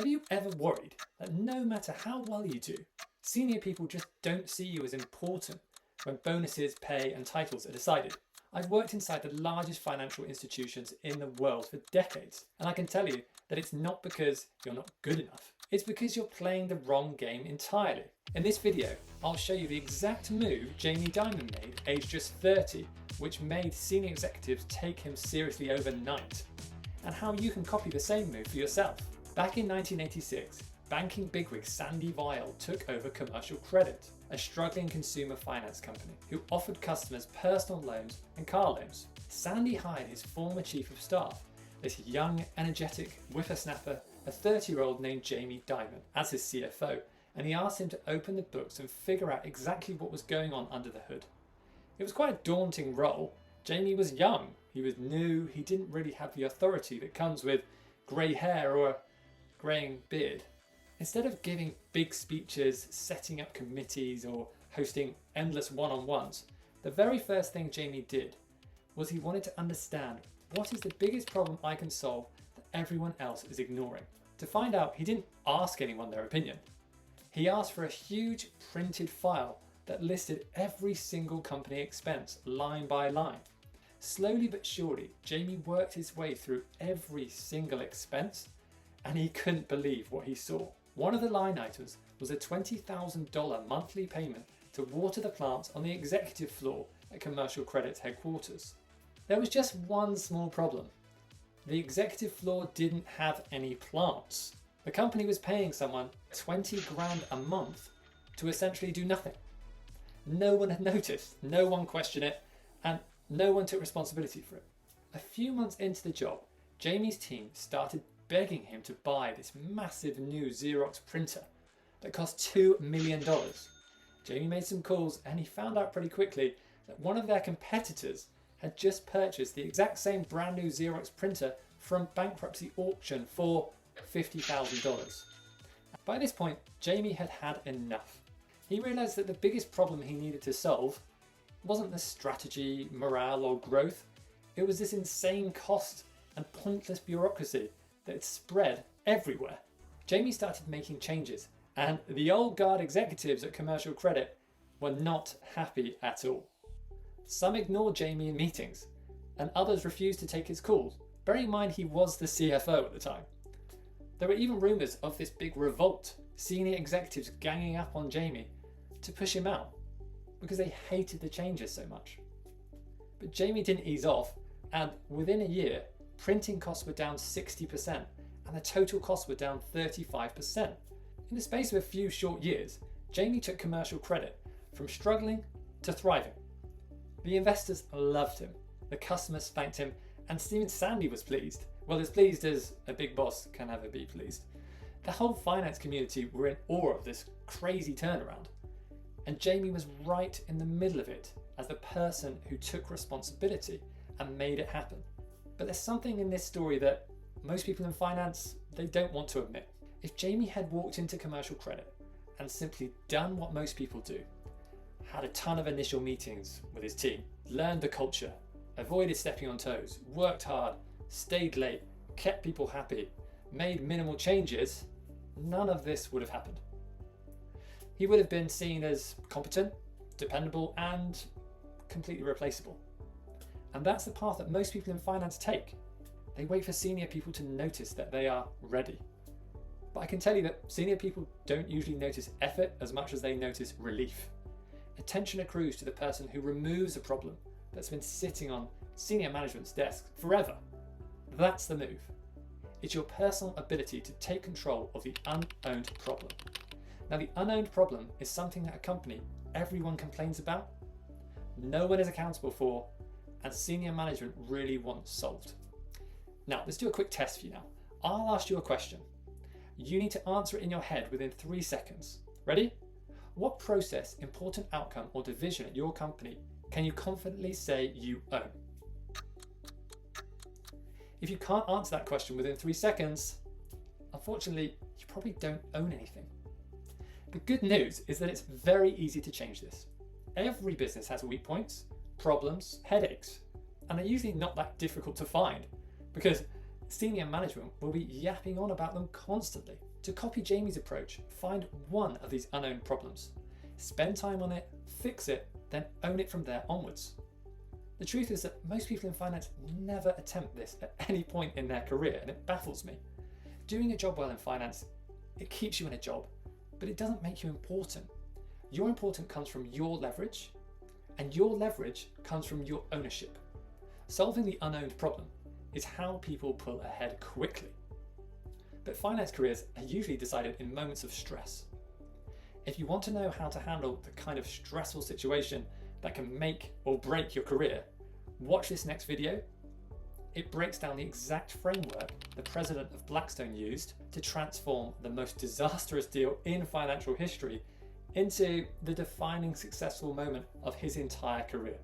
Have you ever worried that no matter how well you do, senior people just don't see you as important when bonuses, pay and titles are decided? I've worked inside the largest financial institutions in the world for decades, and I can tell you that it's not because you're not good enough. It's because you're playing the wrong game entirely. In this video, I'll show you the exact move Jamie Dimon made aged just 30, which made senior executives take him seriously overnight, and how you can copy the same move for yourself. Back in 1986, banking bigwig Sandy Weil took over Commercial Credit, a struggling consumer finance company who offered customers personal loans and car loans. Sandy hired his former chief of staff, this young, energetic whippersnapper, a 30-year-old named Jamie Dimon, as his CFO, and he asked him to open the books and figure out exactly what was going on under the hood. It was quite a daunting role. Jamie was young, he was new, he didn't really have the authority that comes with grey hair or a greying beard. Instead of giving big speeches, setting up committees or hosting endless one-on-ones, the very first thing Jamie did was he wanted to understand what is the biggest problem I can solve that everyone else is ignoring. To find out, he didn't ask anyone their opinion. He asked for a huge printed file that listed every single company expense line by line. Slowly but surely, Jamie worked his way through every single expense, and he couldn't believe what he saw. One of the line items was a $20,000 monthly payment to water the plants on the executive floor at Commercial Credit's headquarters. There was just one small problem. The executive floor didn't have any plants. The company was paying someone 20 grand a month to essentially do nothing. No one had noticed, no one questioned it, and no one took responsibility for it. A few months into the job, Jamie's team started begging him to buy this massive new Xerox printer that cost $2 million. Jamie made some calls and he found out pretty quickly that one of their competitors had just purchased the exact same brand new Xerox printer from bankruptcy auction for $50,000. By this point, Jamie had had enough. He realised that the biggest problem he needed to solve wasn't the strategy, morale or growth. It was this insane cost and pointless bureaucracy that had spread everywhere. Jamie started making changes, and the old guard executives at Commercial Credit were not happy at all. Some ignored Jamie in meetings, and others refused to take his calls. Bearing in mind he was the CFO at the time. There were even rumours of this big revolt, senior executives ganging up on Jamie to push him out because they hated the changes so much. But Jamie didn't ease off, and within a year, printing costs were down 60% and the total costs were down 35%. In the space of a few short years, Jamie took Commercial Credit from struggling to thriving. The investors loved him, the customers thanked him, and even Sandy was pleased. Well, as pleased as a big boss can ever be pleased. The whole finance community were in awe of this crazy turnaround, and Jamie was right in the middle of it as the person who took responsibility and made it happen. But there's something in this story that most people in finance, they don't want to admit. If Jamie had walked into Commercial Credit and simply done what most people do, had a ton of initial meetings with his team, learned the culture, avoided stepping on toes, worked hard, stayed late, kept people happy, made minimal changes, none of this would have happened. He would have been seen as competent, dependable, and completely replaceable. And that's the path that most people in finance take. They wait for senior people to notice that they are ready. But I can tell you that senior people don't usually notice effort as much as they notice relief. Attention accrues to the person who removes a problem that's been sitting on senior management's desk forever. That's the move. It's your personal ability to take control of the unowned problem. Now, the unowned problem is something that a company, everyone complains about, no one is accountable for, and senior management really wants solved. Now, let's do a quick test for you now. I'll ask you a question. You need to answer it in your head within 3 seconds. Ready? What process, important outcome, or division at your company can you confidently say you own? If you can't answer that question within 3 seconds, unfortunately, you probably don't own anything. The good news is that it's very easy to change this. Every business has weak points, problems, headaches, and they're usually not that difficult to find because senior management will be yapping on about them constantly. To copy Jamie's approach, find one of these unowned problems, spend time on it, fix it, then own it from there onwards. The truth is that most people in finance never attempt this at any point in their career, and it baffles me. Doing a job well in finance, it keeps you in a job, but it doesn't make you important. Your importance comes from your leverage, and your leverage comes from your ownership. Solving the unowned problem is how people pull ahead quickly. But finance careers are usually decided in moments of stress. If you want to know how to handle the kind of stressful situation that can make or break your career, watch this next video. It breaks down the exact framework the president of Blackstone used to transform the most disastrous deal in financial history into the defining successful moment of his entire career.